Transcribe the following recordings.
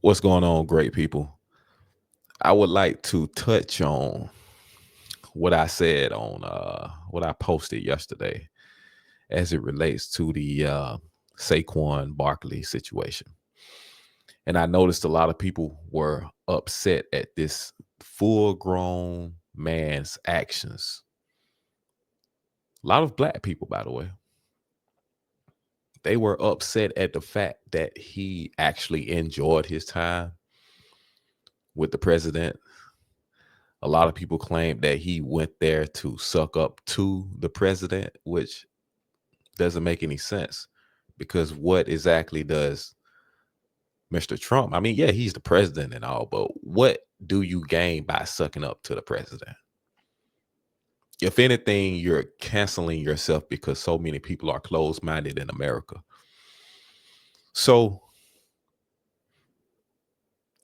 What's going on, great people? I would like to touch on what I said on what I posted yesterday as it relates to the Saquon Barkley situation. And I noticed a lot of people were upset at this full grown man's actions. A lot of black people, by the way, they were upset at the fact that he actually enjoyed his time with the president. A lot of people claim that he went there to suck up to the president, which doesn't make any sense because what exactly does Mr. Trump? I mean, yeah, he's the president and all, but what do you gain by sucking up to the president? If anything, you're canceling yourself because so many people are closed minded in America. So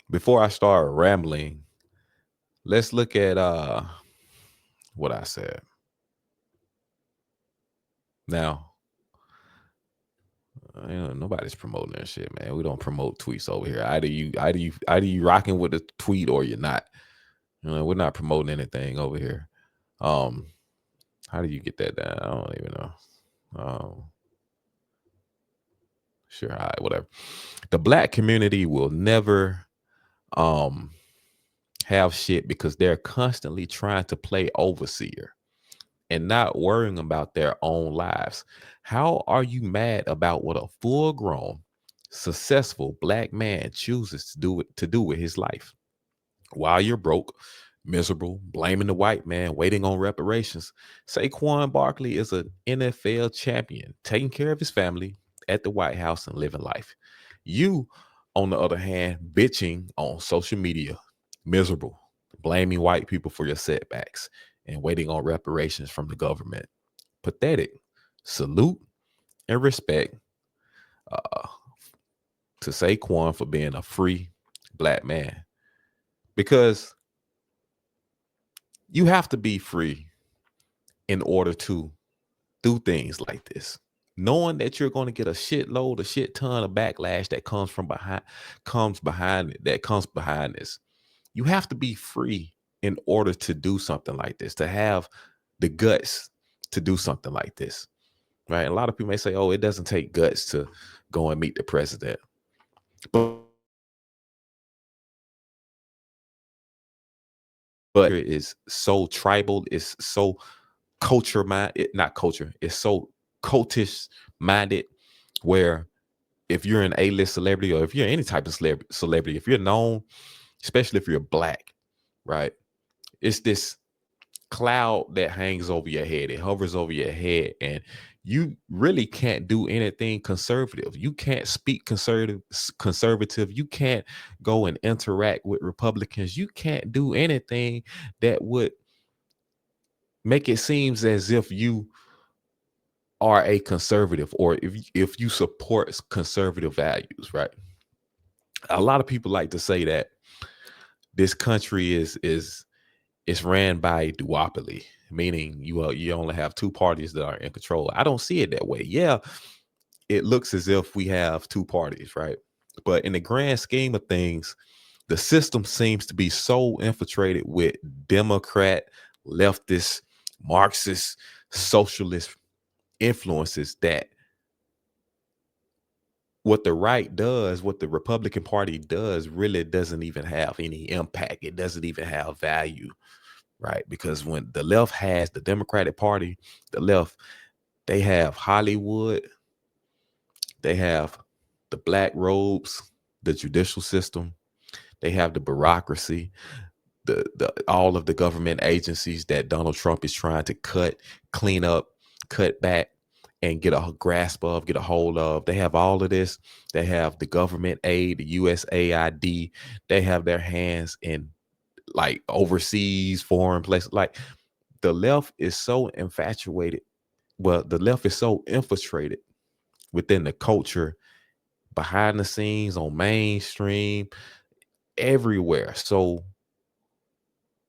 before I start rambling, let's look at what I said. Now, nobody's promoting that shit, man. We don't promote tweets over here. Either you rocking with the tweet or you're not. We're not promoting anything over here. How do you get that down? I don't even know. Sure, all right, whatever. The black community will never have shit because they're constantly trying to play overseer and not worrying about their own lives. How are you mad about what a full grown, successful black man chooses to do with his life? While you're broke, miserable, blaming the white man, waiting on reparations. Saquon Barkley is an NFL champion, taking care of his family at the White House and living life. You, on the other hand, bitching on social media, miserable, blaming white people for your setbacks and waiting on reparations from the government. Pathetic. Salute and respect uh, to Saquon for being a free black man. Because you have to be free in order to do things like this. Knowing that you're going to get a shit ton of backlash that comes behind this. You have to be free in order to do something like this, to have the guts to do something like this. Right? A lot of people may say, oh, it doesn't take guts to go and meet the president. But it is so tribal, it's so not culture, it's so cultish minded where if you're an A-list celebrity or if you're any type of celebrity, if you're known, especially if you're black, right? It's this cloud that hangs over your head. It hovers over your head and you really can't do anything conservative. You can't speak conservative. You can't go and interact with Republicans. You can't do anything that would make it seems as if you are a conservative or if you support conservative values, right? A lot of people like to say that this country is ran by a duopoly, meaning you only have two parties that are in control. I don't see it that way. Yeah, it looks as if we have two parties, right? But in the grand scheme of things, the system seems to be so infiltrated with Democrat, leftist, Marxist, socialist influences that what the right does, what the Republican Party does, really doesn't even have any impact. It doesn't even have value, right? Because when the left has the Democratic Party, the left, they have Hollywood, they have the black robes, the judicial system, they have the bureaucracy, the all of the government agencies that Donald Trump is trying to clean up, cut back, and get a grasp of, get a hold of. They have all of this. They have the government aid, the USAID. They have their hands in like overseas, foreign places. Like the left is so infatuated. Well, the left is so infiltrated within the culture, behind the scenes, on mainstream, everywhere. So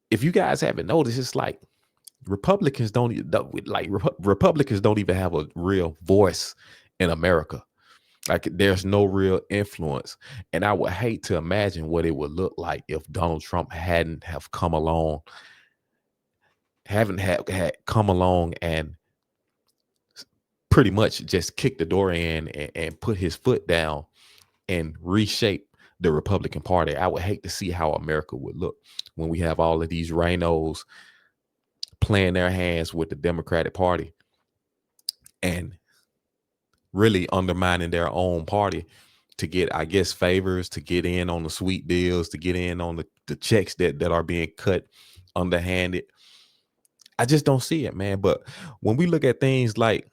if you guys haven't noticed, it's like Republicans Republicans don't even have a real voice in America. Like there's no real influence. And I would hate to imagine what it would look like if Donald Trump hadn't have come along, haven't had come along and pretty much just kick the door in and put his foot down and reshape the Republican Party. I would hate to see how America would look when we have all of these rhinos playing their hands with the Democratic Party and really undermining their own party to get, I guess, favors, to get in on the sweet deals, to get in on the checks that are being cut underhanded. I just don't see it, man. But when we look at things like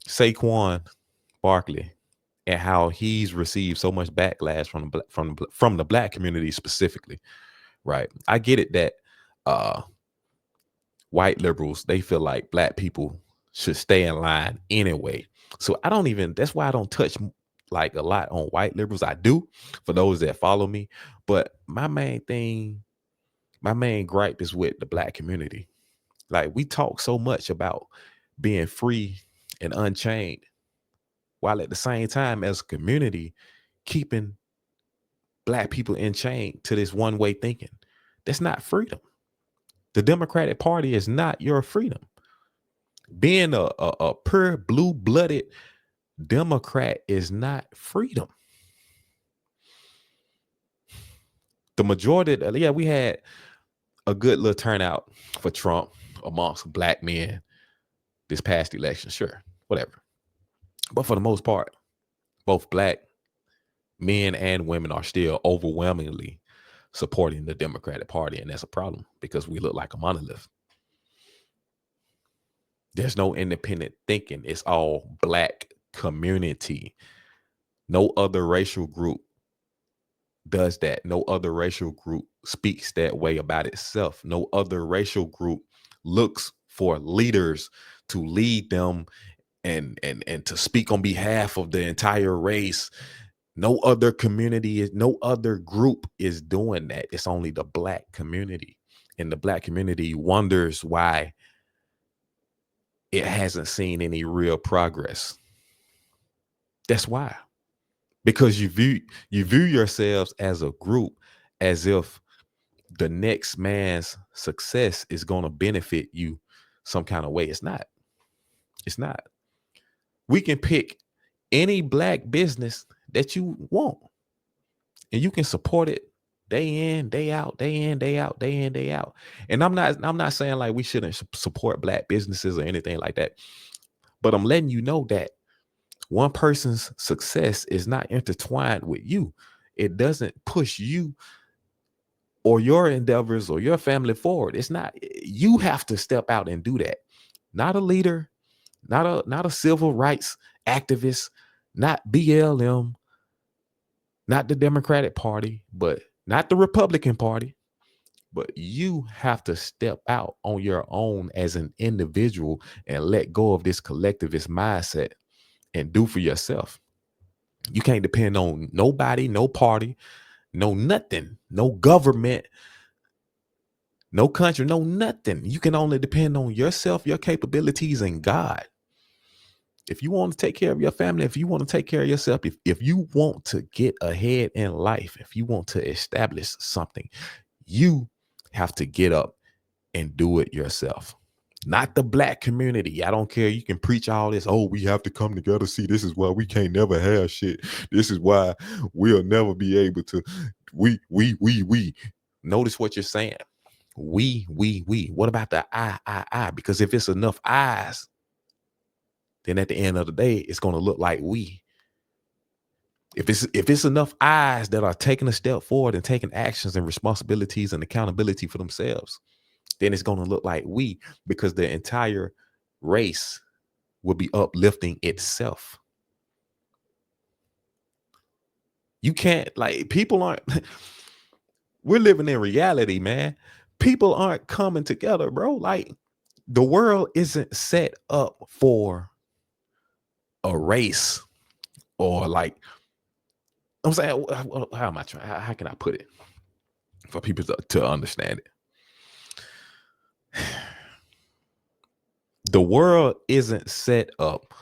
Saquon Barkley and how he's received so much backlash from the black community specifically, right? I get it that white liberals, they feel like black people should stay in line anyway. So I don't even, that's why I don't touch like a lot on white liberals. I do for those that follow me, but my main gripe is with the black community. Like we talk so much about being free and unchained, while at the same time as a community keeping black people in chain to this one way thinking. That's not freedom. The Democratic Party is not your freedom. Being a pure blue-blooded Democrat is not freedom. The majority, we had a good little turnout for Trump amongst black men this past election, sure, whatever. But for the most part, both black men and women are still overwhelmingly supporting the Democratic Party, and that's a problem because we look like a monolith. There's no independent thinking. It's all black community. No other racial group does that. No other racial group speaks that way about itself. No other racial group looks for leaders to lead them and to speak on behalf of the entire race. No other community, no other group is doing that. It's only the black community. And the black community wonders why it hasn't seen any real progress. That's why. Because you view yourselves as a group as if the next man's success is going to benefit you some kind of way. It's not. It's not. We can pick any black business that you want and you can support it day in, day out, day in, day out, day in, day out. And I'm not saying like we shouldn't support black businesses or anything like that. But I'm letting you know that one person's success is not intertwined with you. It doesn't push you or your endeavors or your family forward. It's not, you have to step out and do that. Not a leader, not a civil rights activist, not BLM, not the Democratic Party, but not the Republican Party. But you have to step out on your own as an individual and let go of this collectivist mindset and do for yourself. You can't depend on nobody, no party, no nothing, no government, no country, no nothing. You can only depend on yourself, your capabilities, and God. If you want to take care of your family, if you want to take care of yourself, if you want to get ahead in life, if you want to establish something, you have to get up and do it yourself. Not the black community. I don't care. You can preach all this. Oh, we have to come together. See, this is why we can't never have shit. This is why we'll never be able to. We. Notice what you're saying. We. What about the I? Because if it's enough I's, then at the end of the day, it's going to look like we. If it's enough eyes that are taking a step forward and taking actions and responsibilities and accountability for themselves, then it's going to look like we, because the entire race will be uplifting itself. You can't, like, people aren't, we're living in reality, man. People aren't coming together, bro. Like, the world isn't set up for a race or like, I'm saying, how am I trying? How can I put it for people to understand it? The world isn't set up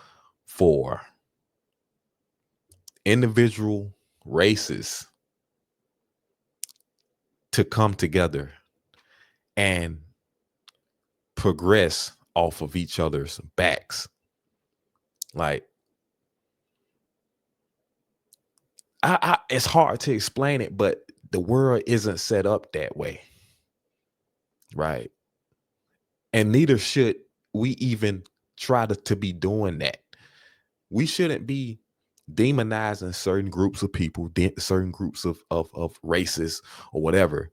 for individual races to come together and progress off of each other's backs. Like, it's hard to explain it, but the world isn't set up that way, right? And neither should we even try to be doing that. We shouldn't be demonizing certain groups of people, certain groups of races or whatever,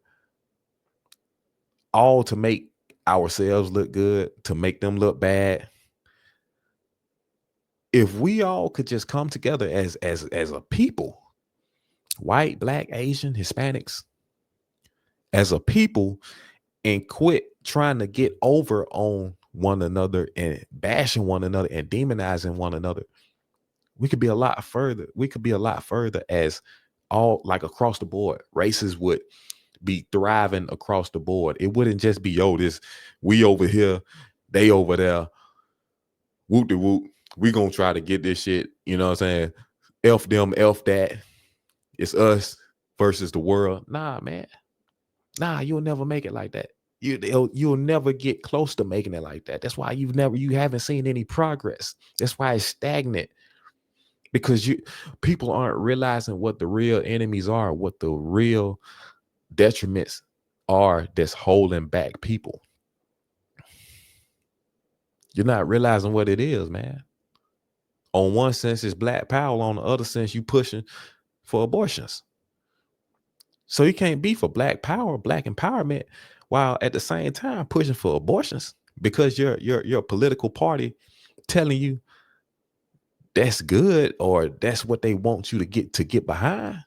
all to make ourselves look good, to make them look bad. If we all could just come together as a people, white, black, Asian, Hispanics, as a people, and quit trying to get over on one another and bashing one another and demonizing one another, we could be a lot further. We could be a lot further as all, like, across the board. Races would be thriving across the board. It wouldn't just be, yo, this, we over here, they over there, whoop de whoop. We gonna try to get this shit, you know what I'm saying? Elf them, elf that. It's us versus the world. Nah, man. Nah, you'll never make it like that. You'll never get close to making it like that. That's why you haven't seen any progress. That's why it's stagnant. Because people aren't realizing what the real enemies are, what the real detriments are that's holding back people. You're not realizing what it is, man. On one sense, it's black power. On the other sense, you pushing for abortions. So you can't be for black power, black empowerment, while at the same time pushing for abortions because your political party telling you that's good or that's what they want you to get behind.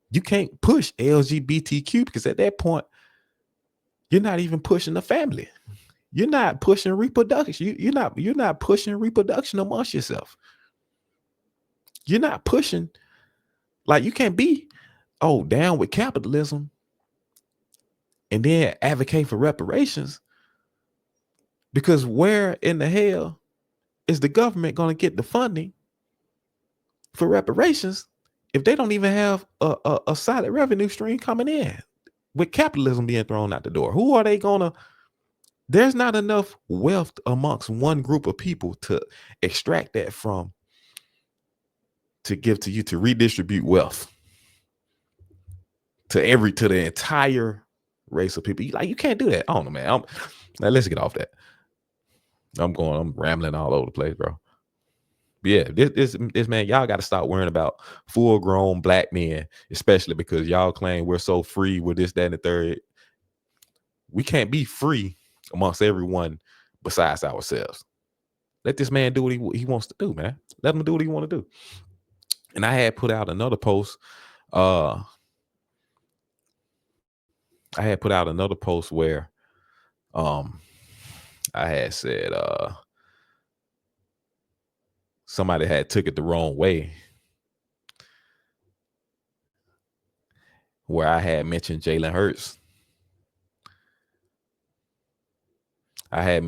You can't push LGBTQ because at that point, you're not even pushing the family. You're not pushing reproduction. You're not pushing reproduction amongst yourself. You're not pushing, like, you can't be down with capitalism and then advocate for reparations, because where in the hell is the government going to get the funding for reparations if they don't even have a solid revenue stream coming in with capitalism being thrown out the door? Who are they going to? There's not enough wealth amongst one group of people to extract that from, to give to you, to redistribute wealth to the entire race of people. You can't do that. I don't know, man. Now let's get off that. I'm rambling all over the place, bro. But yeah, this man, y'all got to stop worrying about full-grown black men, especially because y'all claim we're so free with this, that, and the third. We can't be free amongst everyone besides ourselves. Let this man do what he wants to do, man. Let him do what he want to do. And I had put out another post. Where I had said somebody had took it the wrong way, where I had mentioned Jalen Hurts. And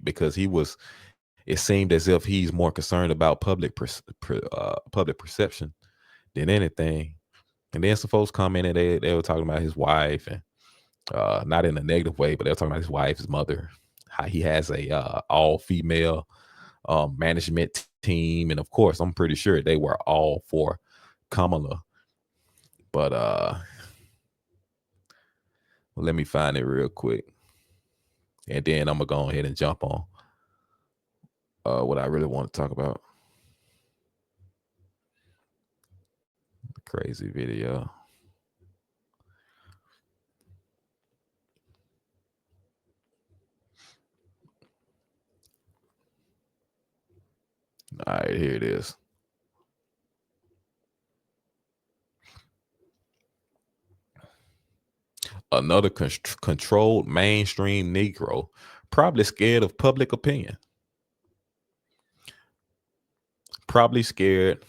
because it seemed as if he's more concerned about public perception than anything. And then some folks commented, they were talking about his wife, and not in a negative way, but they were talking about his wife, his mother, how he has a all-female management team. And of course, I'm pretty sure they were all for Kamala. But let me find it real quick. And then I'm going to go ahead and jump on what I really want to talk about. Crazy video. All right, here it is. Another controlled mainstream Negro, probably scared of public opinion. Probably scared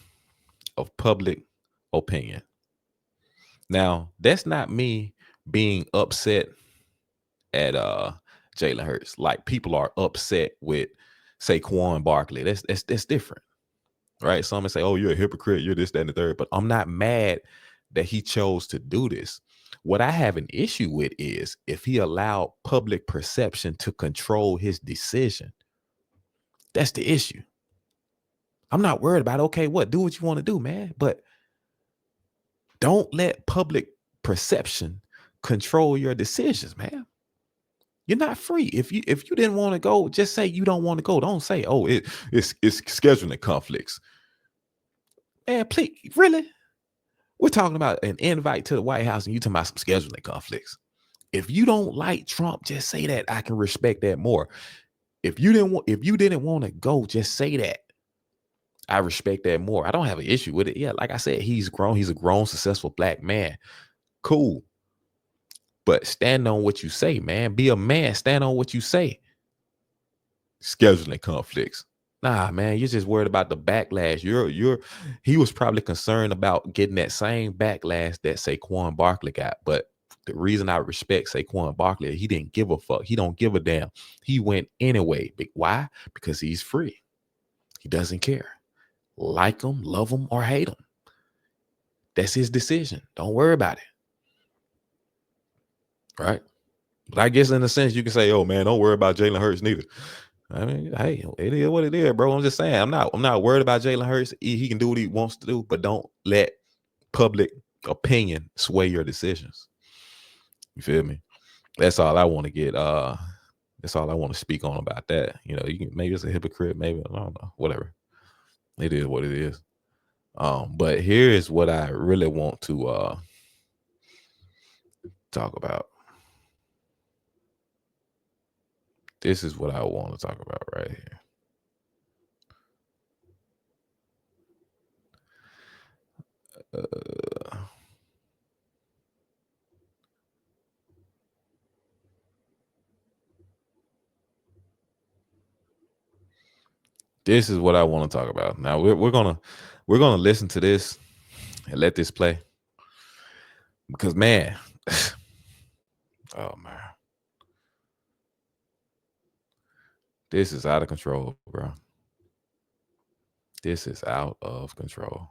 of public opinion. Now, that's not me being upset at Jalen Hurts. Like people are upset with Saquon Barkley. That's different, right? Some say, "Oh, you're a hypocrite. You're this, that, and the third." But I'm not mad that he chose to do this. What I have an issue with is if he allowed public perception to control his decision. That's the issue. I'm not worried about, okay, what? Do what you want to do, man. But don't let public perception control your decisions, man. You're not free. If you didn't want to go, just say you don't want to go. Don't say, oh, it's scheduling conflicts. Man, please, really? We're talking about an invite to the White House and you talking about some scheduling conflicts. If you don't like Trump, just say that. I can respect that more. If you didn't want to go, just say that. I respect that more. I don't have an issue with it. Yeah, like I said, he's grown. He's a grown, successful black man. Cool. But stand on what you say, man. Be a man. Stand on what you say. Scheduling conflicts. Nah, man, you're just worried about the backlash. He was probably concerned about getting that same backlash that Saquon Barkley got. But the reason I respect Saquon Barkley, he didn't give a fuck. He don't give a damn. He went anyway. Why? Because he's free. He doesn't care. Like him, love him, or hate him. That's his decision. Don't worry about it. Right? But I guess in a sense you can say, oh man, don't worry about Jalen Hurts neither. I mean, hey, it is what it is, bro. I'm just saying, I'm not worried about Jalen Hurts. He can do what he wants to do, but don't let public opinion sway your decisions. You feel me? That's all I want to get. That's all I want to speak on about that. You know, maybe it's a hypocrite, maybe I don't know, whatever. It is what it is. But here is what I really want to talk about. This is what I want to talk about right here. This is what I want to talk about. Now we're gonna listen to this and let this play because man, oh man, this is out of control, bro. This is out of control.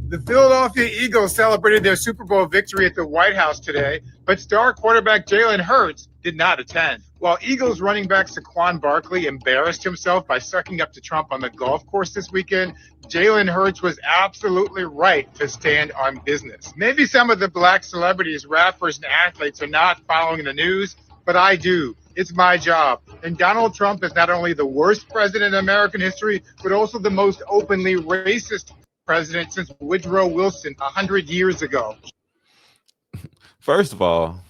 The Philadelphia Eagles celebrated their Super Bowl victory at the White House today, but star quarterback Jalen Hurts did not attend. While Eagles running back Saquon Barkley embarrassed himself by sucking up to Trump on the golf course this weekend, Jalen Hurts was absolutely right to stand on business. Maybe some of the black celebrities, rappers, and athletes are not following the news, but I do. It's my job. And Donald Trump is not only the worst president in American history, but also the most openly racist president since Woodrow Wilson 100 years ago. First of all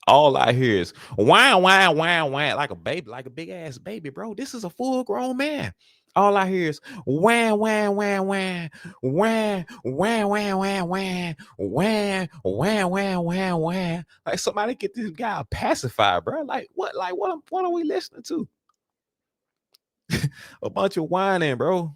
I hear is whine, whine, whine, whine, like a baby, like a big ass baby, bro. This is a full grown man. All I hear is wham, wham, wham, wham, wham, wham, wham, wham, wham, wham, wham, wham, wham, wham. Like somebody get this guy a pacifier, bro. Like what are we listening to? A bunch of whining, bro.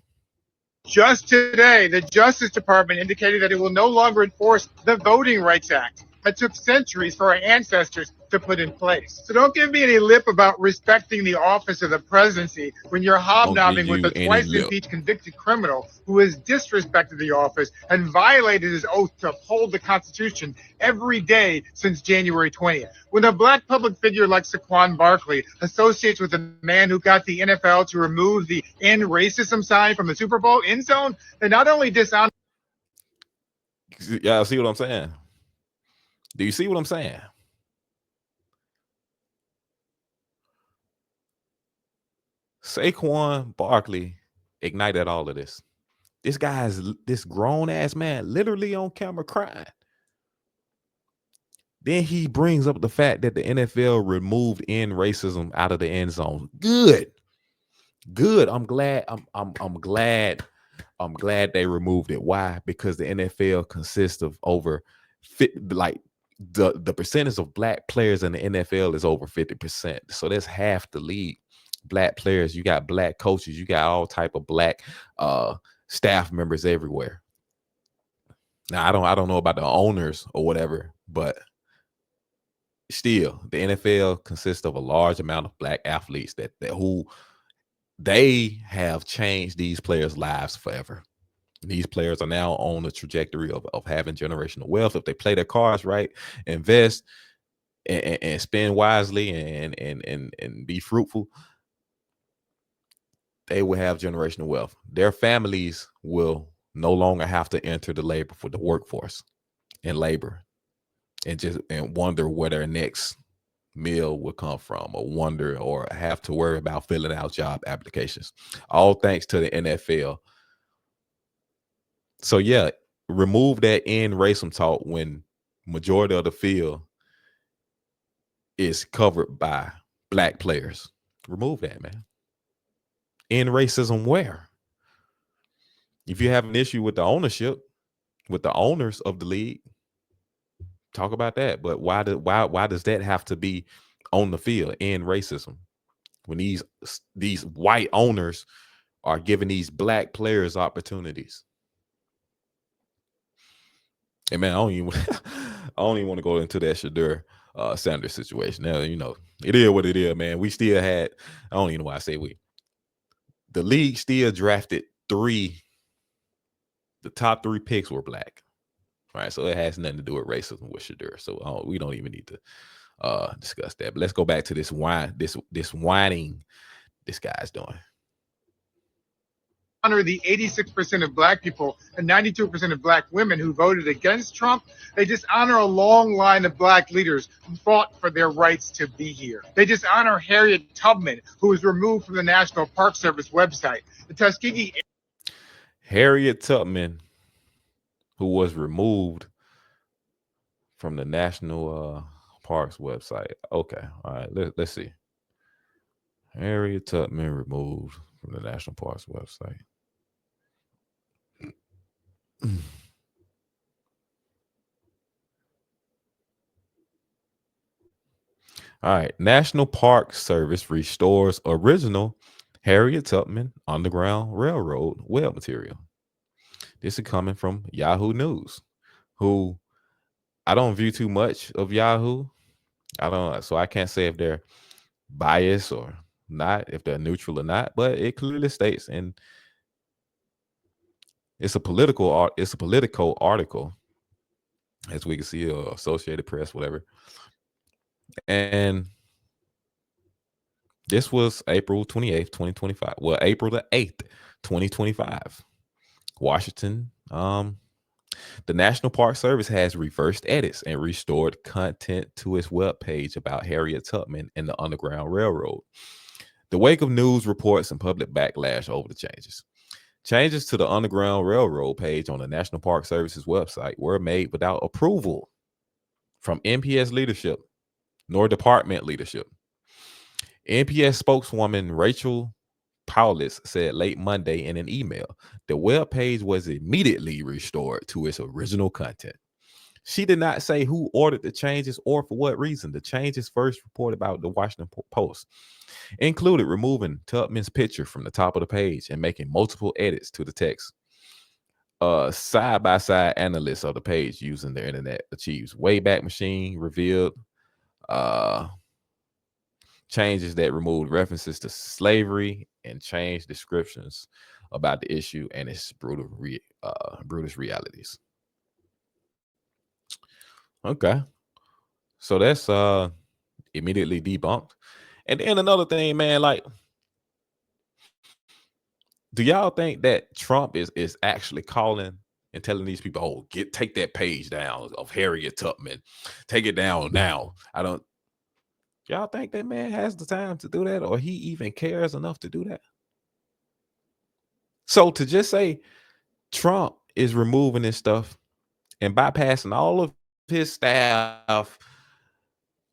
Just today, the Justice Department indicated that it will no longer enforce the Voting Rights Act that took centuries for our ancestors to put in place. So don't give me any lip about respecting the office of the presidency when you're hobnobbing with a twice impeached convicted criminal who has disrespected the office and violated his oath to uphold the Constitution every day since January 20th. When a black public figure like Saquon Barkley associates with a man who got the NFL to remove the end racism sign from the Super Bowl end zone, they not only dishonor. Yeah, see what I'm saying? Do you see what I'm saying? Saquon Barkley ignited all of this. This guy is this grown ass man literally on camera crying. Then he brings up the fact that the NFL removed end racism out of the end zone. Good. I'm glad. I'm glad they removed it. Why? Because the NFL consists of over the percentage of black players in the NFL is over 50%. So that's half the league. Black players, you got black coaches, you got all type of black staff members everywhere. Now I don't know about the owners or whatever, but still the NFL consists of a large amount of black athletes that who they have changed these players' lives forever. These players are now on a trajectory of having generational wealth if they play their cards right, invest and spend wisely and be fruitful. They will have generational wealth. Their families will no longer have to enter the workforce and labor and wonder where their next meal will come from, or wonder or have to worry about filling out job applications. All thanks to the NFL. So yeah, remove that in racism talk when majority of the field is covered by black players. Remove that, man. In racism where? If you have an issue with the ownership, with the owners of the league, talk about that. But why does that have to be on the field in racism when these white owners are giving these black players opportunities? And man, I don't even want to go into that Shedeur Sanders situation. Now, it is what it is, man. We still had, I don't even know why I say we. The league still drafted the top 3 picks were black. Right. So it has nothing to do with racism with Shedeur. So we don't even need to discuss that. But let's go back to this whining this guy's doing. Honor the 86% of black people and 92% of black women who voted against Trump. They dishonor a long line of black leaders who fought for their rights to be here. They dishonor Harriet Tubman, who was removed from the National Park Service website. The Tuskegee. Harriet Tubman, who was removed from the National Parks website. Okay. All right. Let's see. Harriet Tubman removed from the National Parks website. All right. National Park Service restores original Harriet Tubman Underground Railroad web material. This is coming from Yahoo News, who I don't view too much of Yahoo. So I can't say if they're biased or not, if they're neutral or not, but it clearly states, and it's a political article, as we can see, Associated Press, whatever. And this was April 28th, 2025. Well, April the 8th, 2025. Washington. The National Park Service has reversed edits and restored content to its webpage about Harriet Tubman and the Underground Railroad. The wake of news reports and public backlash over the changes. Changes to the Underground Railroad page on the National Park Service's website were made without approval from NPS leadership nor department leadership. NPS spokeswoman Rachel Paulus said late Monday in an email, the web page was immediately restored to its original content. She did not say who ordered the changes or for what reason. The changes, first reported about the Washington Post, included removing Tubman's picture from the top of the page and making multiple edits to the text. Side-by-side analysis of the page using the internet achieves Wayback Machine revealed changes that removed references to slavery and changed descriptions about the issue and its brutish realities. Okay. So that's immediately debunked. And then another thing, man, like, do y'all think that Trump is actually calling and telling these people, oh, take that page down of Harriet Tubman, take it down now? Y'all think that man has the time to do that, or he even cares enough to do that? So to just say Trump is removing this stuff and bypassing all of his staff,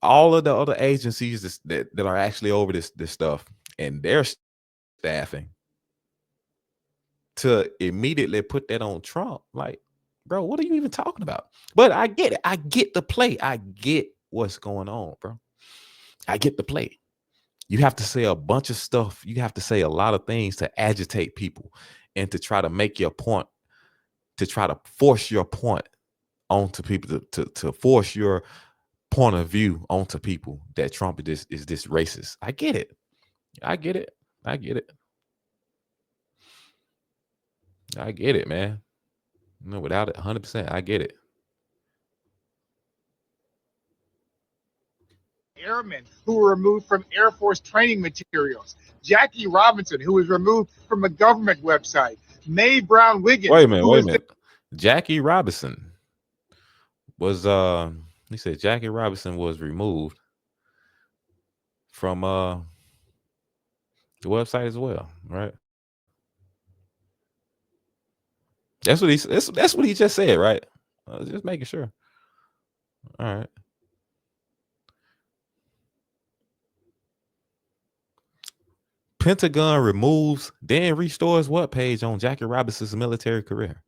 all of the other agencies that are actually over this stuff and their staffing, to immediately put that on Trump, like, bro, what are you even talking about? But I get it. I get the play. I get what's going on, bro. I get the play. You have to say a bunch of stuff. You have to say a lot of things to agitate people and to try to make your point, to try to force your point onto people, to force your point of view onto people that Trump is this racist. I get it. I get it. I get it. I get it, man. No, without it, 100%. I get it. Airmen who were removed from Air Force training materials. Jackie Robinson, who was removed from a government website. Mae Brown Wiggins. Wait a minute. Jackie Robinson was he said Jackie Robinson was removed from the website as well, right? That's what he just said, right? Just making sure. All right. Pentagon removes, then restores what page on Jackie Robinson's military career?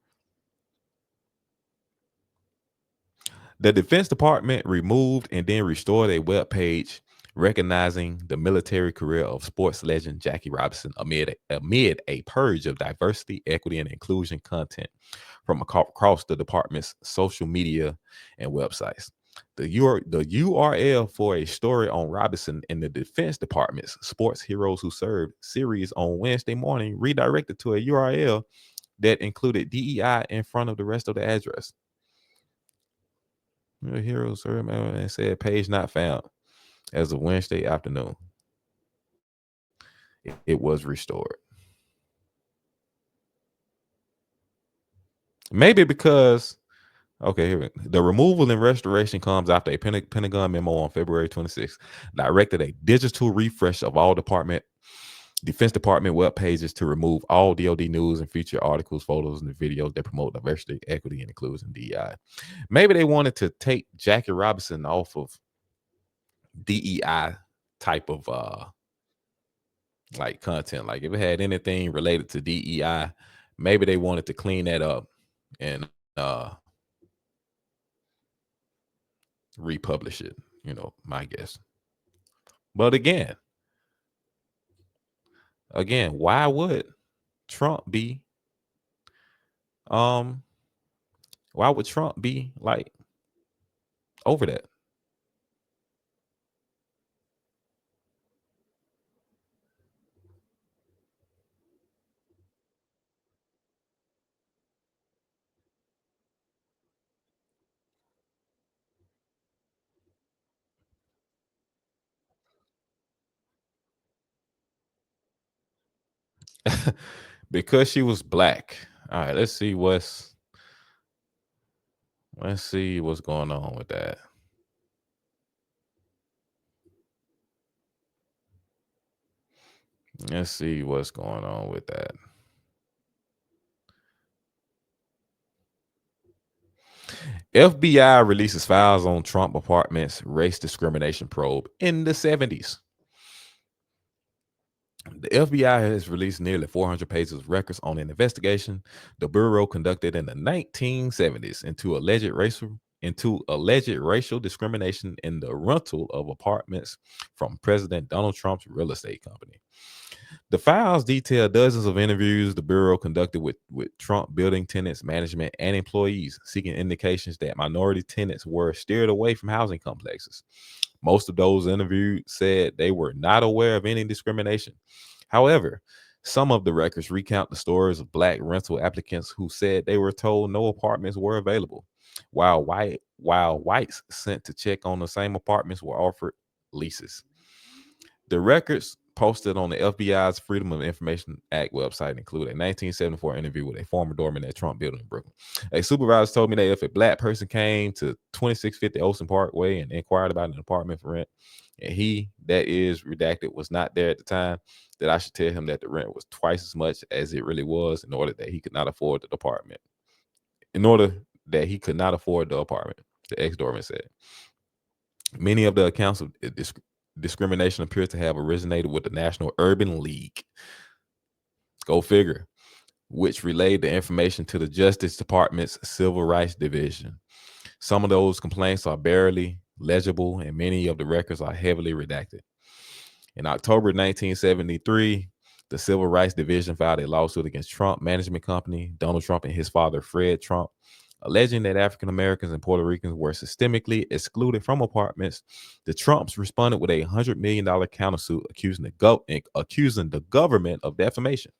The Defense Department removed and then restored a web page recognizing the military career of sports legend Jackie Robinson amid a purge of diversity, equity, and inclusion content from across the department's social media and websites. The URL for a story on Robinson in the Defense Department's Sports Heroes Who Served series on Wednesday morning redirected to a URL that included DEI in front of the rest of the address. Heroes served and said page not found as of Wednesday afternoon. It was restored. Maybe because, okay, here the removal and restoration comes after a Pentagon memo on February 26th directed a digital refresh of all Defense Department web pages to remove all DoD news and feature articles, photos, and videos that promote diversity, equity, and inclusion DEI. Maybe they wanted to take Jackie Robinson off of DEI type of like content. Like if it had anything related to DEI, maybe they wanted to clean that up and republish it, my guess. But again, why would Trump be like over that? Because she was black. All right, let's see what's going on with that. Let's see what's going on with that. FBI releases files on Trump apartment's race discrimination probe in the 70s. The FBI has released nearly 400 pages of records on an investigation the Bureau conducted in the 1970s into alleged racial discrimination in the rental of apartments from President Donald Trump's real estate company. The files detail dozens of interviews the Bureau conducted with Trump building tenants, management, and employees, seeking indications that minority tenants were steered away from housing complexes. Most of those interviewed said they were not aware of any discrimination. However, some of the records recount the stories of black rental applicants who said they were told no apartments were available, while whites sent to check on the same apartments were offered leases. The records posted on the FBI's Freedom of Information Act website include a 1974 interview with a former doorman at Trump building in Brooklyn. A supervisor told me that if a black person came to 2650 Olsen Parkway and inquired about an apartment for rent, and he, that is redacted, was not there at the time, that I should tell him that the rent was twice as much as it really was in order that he could not afford the apartment. The ex-doorman said. Many of the accounts of discrimination appears to have originated with the National Urban League. Go figure. Which relayed the information to the Justice Department's Civil Rights Division. Some of those complaints are barely legible, and many of the records are heavily redacted. In October 1973, the Civil Rights Division filed a lawsuit against Trump Management Company, Donald Trump, and his father, Fred Trump, alleging that African Americans and Puerto Ricans were systemically excluded from apartments. The Trumps responded with a $100 million countersuit accusing the government of defamation.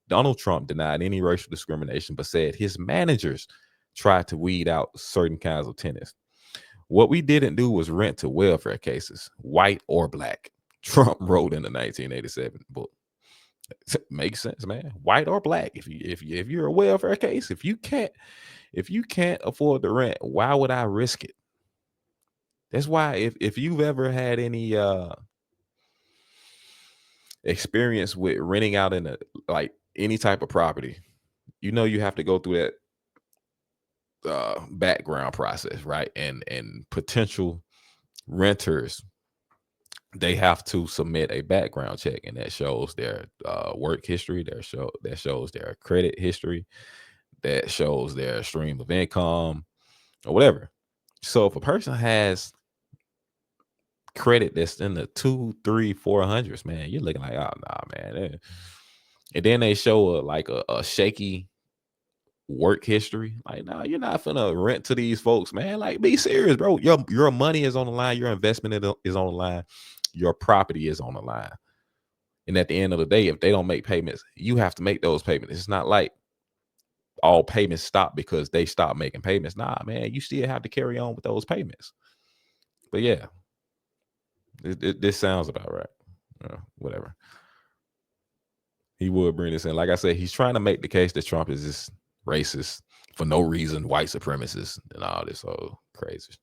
Donald Trump denied any racial discrimination, but said his managers tried to weed out certain kinds of tenants. What we didn't do was rent to welfare cases, white or black. Trump wrote in the 1987 book. Makes sense, man. White or black. If you're a welfare case, if you can't afford the rent, why would I risk it? That's why if you've ever had any experience with renting out in like any type of property, you have to go through that background process, right? And potential renters, they have to submit a background check, and that shows their work history, that shows their credit history, that shows their stream of income or whatever. So if a person has credit that's in the 2, 3, 400s, man, you're looking like, oh nah, man. And then they show a shaky work history. Like, nah, you're not finna rent to these folks, man. Like, be serious, bro. Your money is on the line, your investment is on the line, your property is on the line. And at the end of the day, if they don't make payments, you have to make those payments. It's not like all payments stop because they stop making payments. Nah, man, you still have to carry on with those payments. But yeah, this sounds about right. Whatever. He would bring this in. Like I said, he's trying to make the case that Trump is just racist for no reason, white supremacist, and all this whole crazy.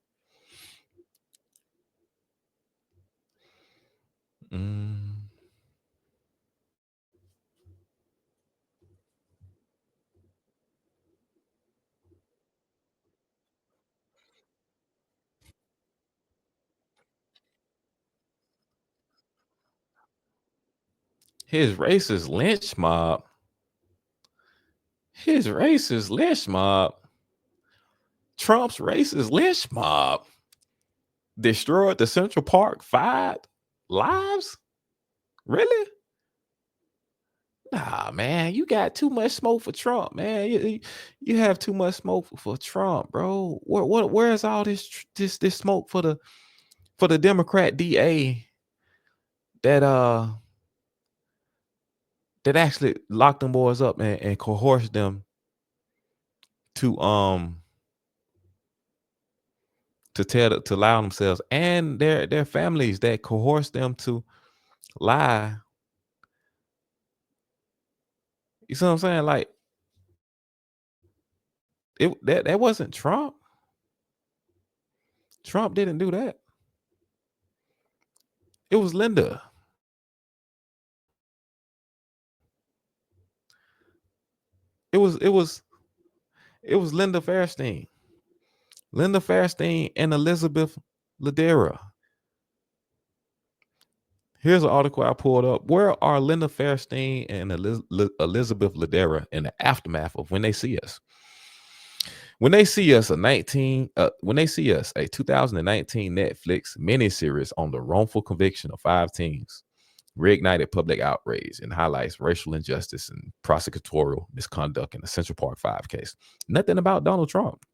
His racist lynch mob. Trump's racist lynch mob destroyed the Central Park 5 lives? Really? Nah, man, you got too much smoke for Trump, man. You have too much smoke for Trump, bro. Where's all this smoke for the Democrat DA that actually locked them boys up and coerced them to lie on themselves, and their families that coerced them to lie. You see what I'm saying? Like, that wasn't Trump. Trump didn't do that. It was Linda. It was Linda Fairstein. Linda Fairstein and Elizabeth Ladera. Here's an article I pulled up. Where are Linda Fairstein and Elizabeth Ladera in the aftermath of When They See Us? When They See Us, a 2019 Netflix miniseries on the wrongful conviction of 5 teens, reignited public outrage and highlights racial injustice and prosecutorial misconduct in the Central Park 5 case. Nothing about Donald Trump.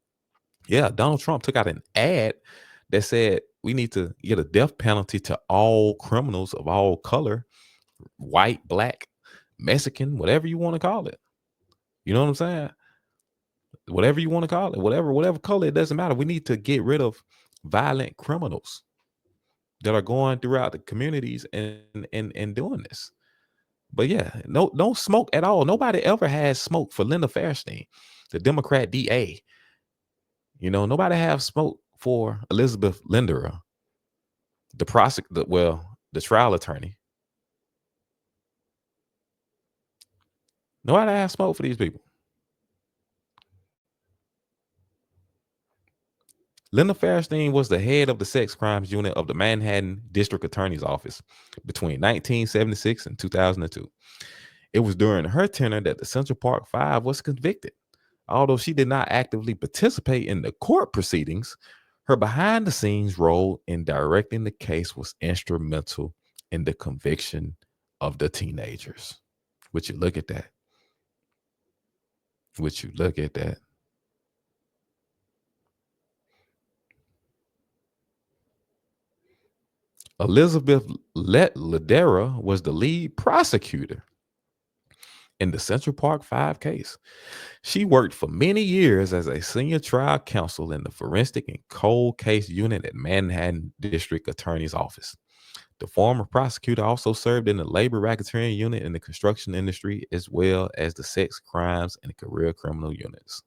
Yeah, Donald Trump took out an ad that said we need to get a death penalty to all criminals of all color, white, black, Mexican, whatever you want to call it. You know what I'm saying? Whatever you want to call it, whatever color, it doesn't matter. We need to get rid of violent criminals that are going throughout the communities and doing this. But yeah, no smoke at all. Nobody ever had smoke for Linda Fairstein, the Democrat DA. Nobody have smoke for Elizabeth Lindera, the trial attorney. Nobody have smoke for these people. Linda Fairstein was the head of the sex crimes unit of the Manhattan District Attorney's Office between 1976 and 2002. It was during her tenure that the Central Park 5 was convicted. Although she did not actively participate in the court proceedings, her behind-the-scenes role in directing the case was instrumental in the conviction of the teenagers. Would you look at that? Elizabeth Ladera was the lead prosecutor in the Central Park 5 case. She worked for many years as a senior trial counsel in the forensic and cold case unit at Manhattan District Attorney's Office. The former prosecutor also served in the labor racketeering unit in the construction industry, as well as the sex crimes and career criminal units.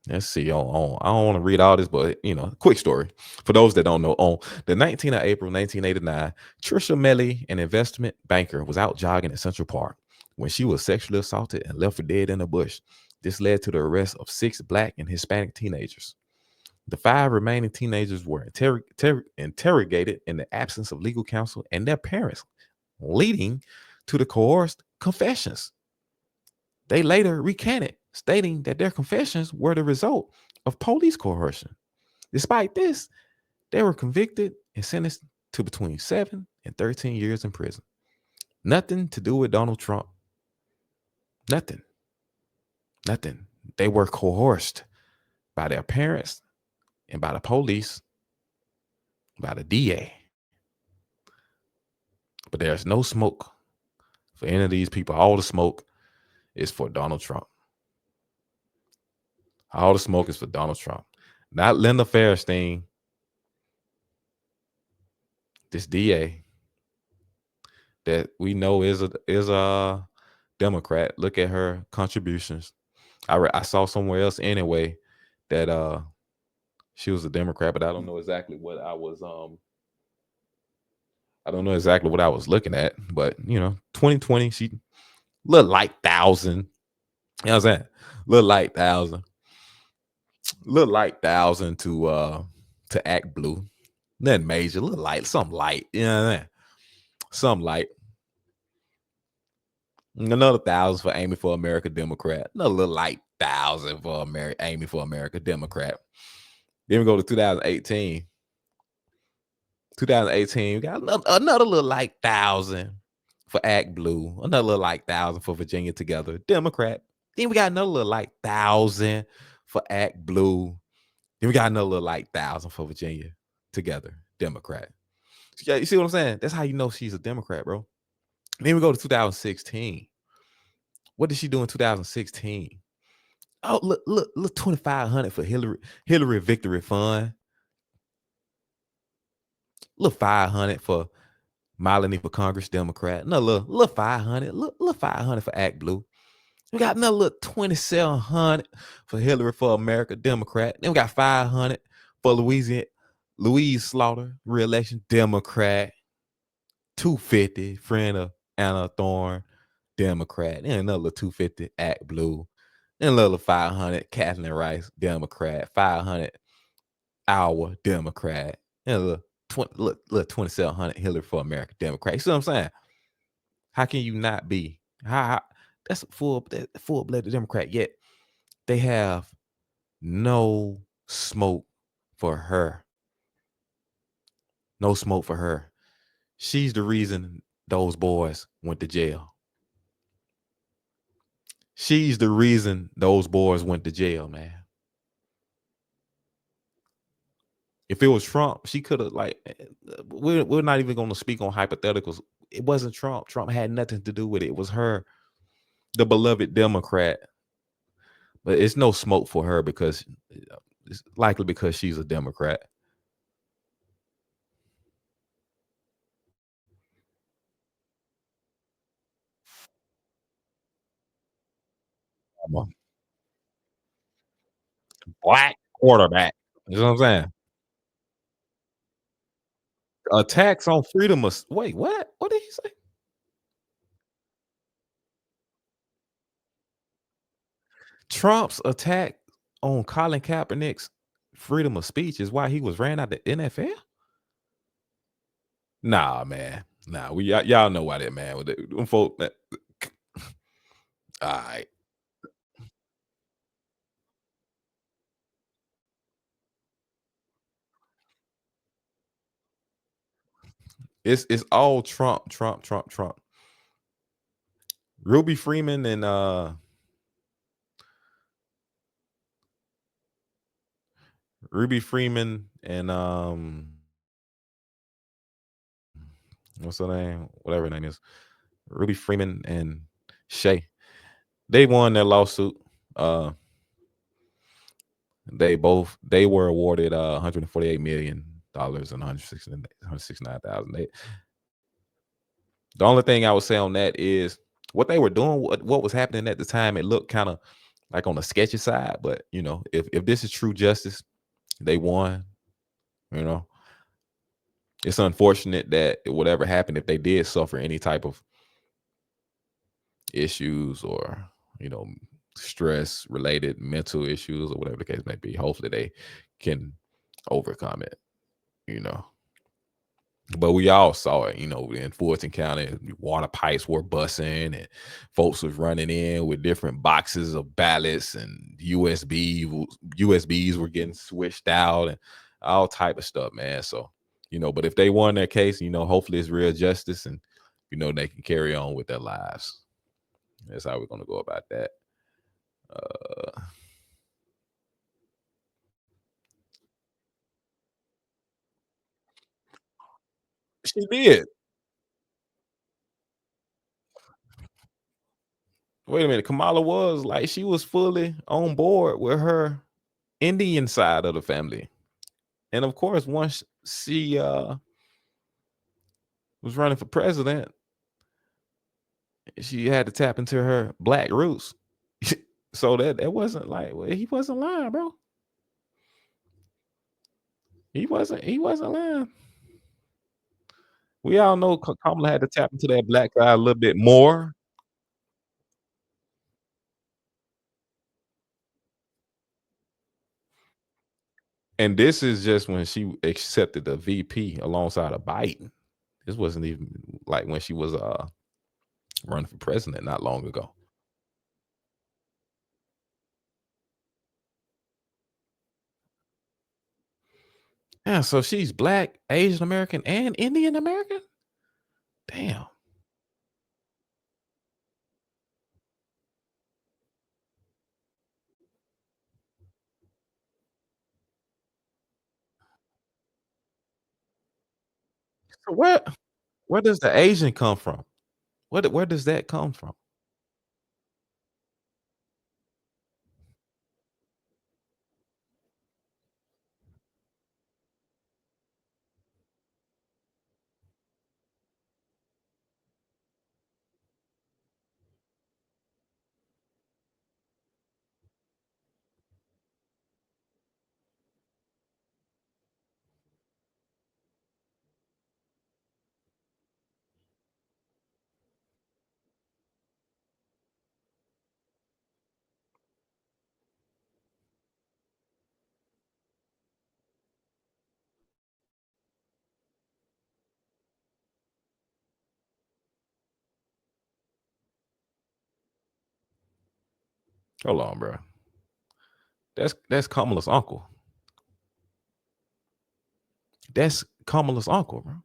Let's see. I don't want to read all this, but quick story for those that don't know. On the 19th of April, 1989, Trisha Melly, an investment banker, was out jogging in Central Park when she was sexually assaulted and left for dead in a bush. This led to the arrest of 6 Black and Hispanic teenagers. The 5 remaining teenagers were interrogated in the absence of legal counsel and their parents, leading to the coerced confessions. They later recanted, stating that their confessions were the result of police coercion. Despite this, they were convicted and sentenced to between 7 and 13 years in prison. Nothing to do with Donald Trump. Nothing. They were coerced by their parents and by the police, by the DA. But there's no smoke for any of these people. All the smoke is for Donald Trump. All the smoke is for Donald Trump. Not Linda Fairstein, this DA that we know is a Democrat. Look at her contributions. I saw somewhere else anyway that she was a Democrat, but I don't know exactly what I was looking at. But 2020, she looked like 1,000. You know what I'm saying? Look like 1,000 to act blue. Nothing major. Look light, something light. You know what I mean? Something light. Another 1,000 for Amy for America Democrat. Another little light 1,000 for Amy for America Democrat. Then we go to 2018. 2018, we got another little like 1,000 for Act Blue. Another little like 1,000 for Virginia Together, Democrat. Then we got another little like 1,000 for Act Blue. Then we got another little like 1,000 for Virginia Together, Democrat. Yeah, you see what I'm saying? That's how you know she's a Democrat, bro. Then we go to 2016. What did she do in 2016? Oh, look, 2,500 for Hillary Victory Fund. Look, 500 for Melanie for Congress, Democrat. Another little 500. Little 500 for Act Blue. We got another little 2,700 for Hillary for America, Democrat. Then we got 500 for Louise Slaughter, re-election, Democrat. 250, friend of Anna Thorne, Democrat. And another 250, Act Blue. And another 500, Kathleen Rice, Democrat. 500, Our Democrat. And a little 2,700, Hillary for America, Democrat. You see what I'm saying? How can you not be? That's a full-blooded Democrat, yet they have no smoke for her. No smoke for her. She's the reason those boys went to jail. She's the reason those boys went to jail, man. If it was Trump, she could have we're not even going to speak on hypotheticals. It wasn't Trump. Trump had nothing to do with it. It was her, the beloved Democrat. But it's no smoke for her because it's likely because she's a Democrat. Black quarterback. You know what I'm saying? Attacks on freedom of wait, what? What did he say? Trump's attack on Colin Kaepernick's freedom of speech is why he was ran out the NFL? Nah, man. Nah, y'all know why that man with them folk. All right. It's all Trump. Ruby Freeman and Ruby Freeman and what's her name? Whatever her name is. Ruby Freeman and Shay. They won their lawsuit. Uh they were awarded 148 million dollars and 169,000. The only thing I would say on that is what they were doing, what was happening at the time, it looked kind of like on the sketchy side. But if this is true justice, they won. You know, it's unfortunate that whatever happened, if they did suffer any type of issues or you know stress related mental issues or whatever the case may be, hopefully they can overcome it. You know. But we all saw it, in Fulton County, water pipes were busting and folks was running in with different boxes of ballots and USBs were getting switched out and all type of stuff, man. So, but if they won their case, hopefully it's real justice and, they can carry on with their lives. That's how we're going to go about that. She did. Wait a minute. Kamala was like, she was fully on board with her Indian side of the family. And of course, once she was running for president, she had to tap into her black roots. So that wasn't like, well, he wasn't lying, bro. He wasn't lying. We all know Kamala had to tap into that black guy a little bit more. And this is just when she accepted the VP alongside of Biden. This wasn't even like when she was running for president not long ago. Yeah, so she's black, Asian American, and Indian American? Damn. So where does the Asian come from? Where does that come from? Hold on, bro. That's Kamala's uncle. That's Kamala's uncle, bro.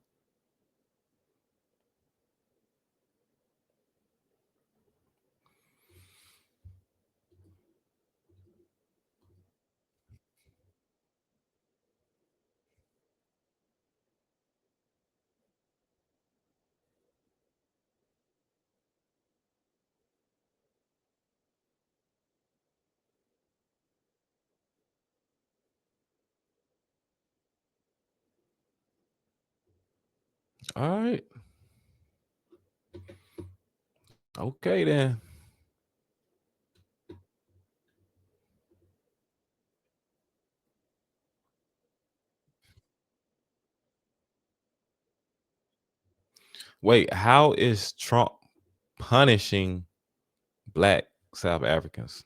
All right. Okay then. Wait, how is Trump punishing black South Africans?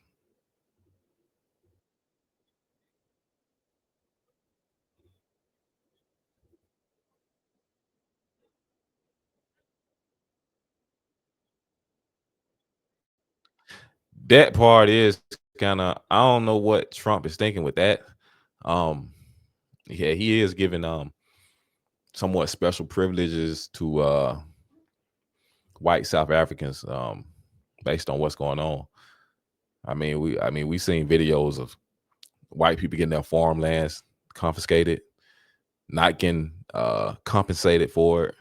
That part is kind of, I don't know what Trump is thinking with that. Um yeah, he is giving somewhat special privileges to white South Africans based on what's going on. I mean, we seen videos of white people getting their farmlands confiscated, not getting compensated for it.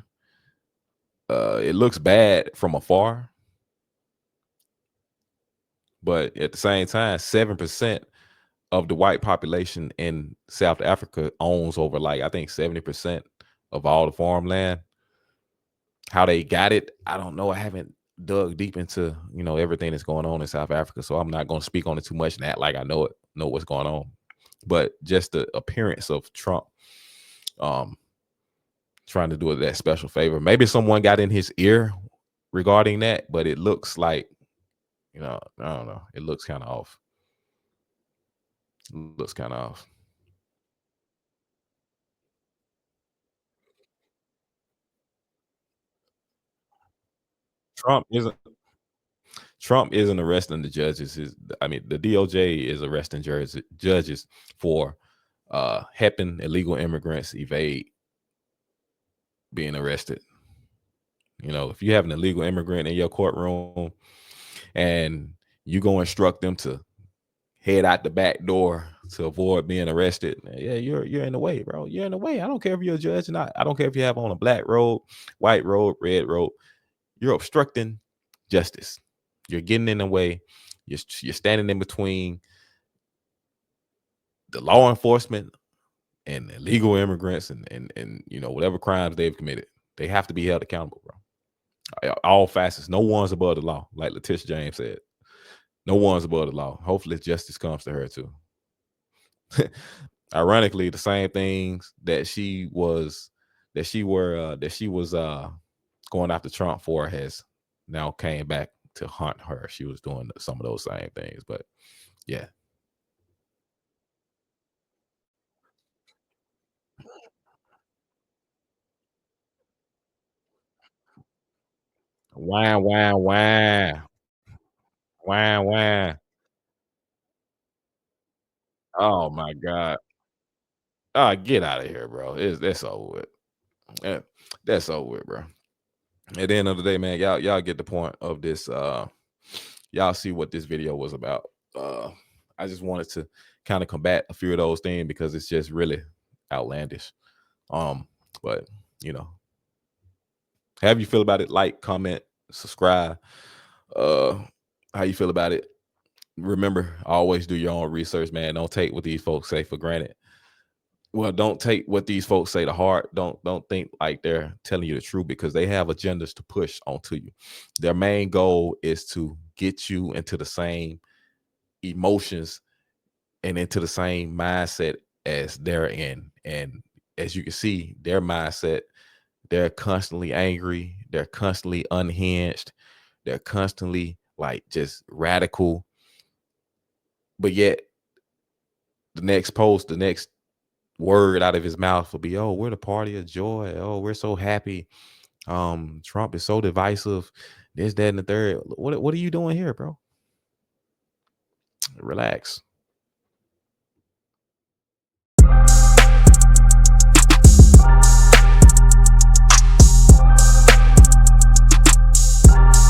It looks bad from afar, but at the same time, 7% of the white population in South Africa owns over, like, I think 70% of all the farmland. How they got it, I don't know. I haven't dug deep into, everything that's going on in South Africa, so I'm not going to speak on it too much and act like I know what's going on. But just the appearance of Trump trying to do it that special favor. Maybe someone got in his ear regarding that, but it looks like, I don't know. It looks kind of off. Looks kind of off. Trump isn't Trump isn't arresting the judges. The DOJ is arresting judges for helping illegal immigrants evade being arrested. If you have an illegal immigrant in your courtroom and you go instruct them to head out the back door to avoid being arrested, yeah, you're in the way, bro. You're in the way. I don't care if you're a judge or not. I don't care if you have on a black robe, white robe, red robe. You're obstructing justice. You're getting in the way. You're standing in between the law enforcement and illegal immigrants and whatever crimes they've committed. They have to be held accountable, bro. All facets. No one's above the law, like Letitia James said. No one's above the law. Hopefully justice comes to her too. Ironically, the same things that she was going after Trump for has now came back to haunt her. She was doing some of those same things, but yeah. Wah, wah, wah. Wah, wah. Oh my God. Get out of here, bro. That's over with. Eh, That's over with, bro. At the end of the day, man, y'all get the point of this. Y'all see what this video was about. I just wanted to kind of combat a few of those things because it's just really outlandish. But you know, however you feel about it, like, comment, subscribe. Uh, how you feel about it? Remember, always do your own research, man. Don't take what these folks say for granted. Well, don't take what these folks say to heart. Don't think like they're telling you the truth, because they have agendas to push onto you. Their main goal is to get you into the same emotions and into the same mindset as they're in. And as you can see, their mindset, they're constantly angry, they're constantly unhinged, they're constantly like just radical. But yet the next post, the next word out of his mouth will be, "Oh, we're the party of joy. Oh, we're so happy. Trump is so divisive. This, that, and the third." What are you doing here, bro? Relax.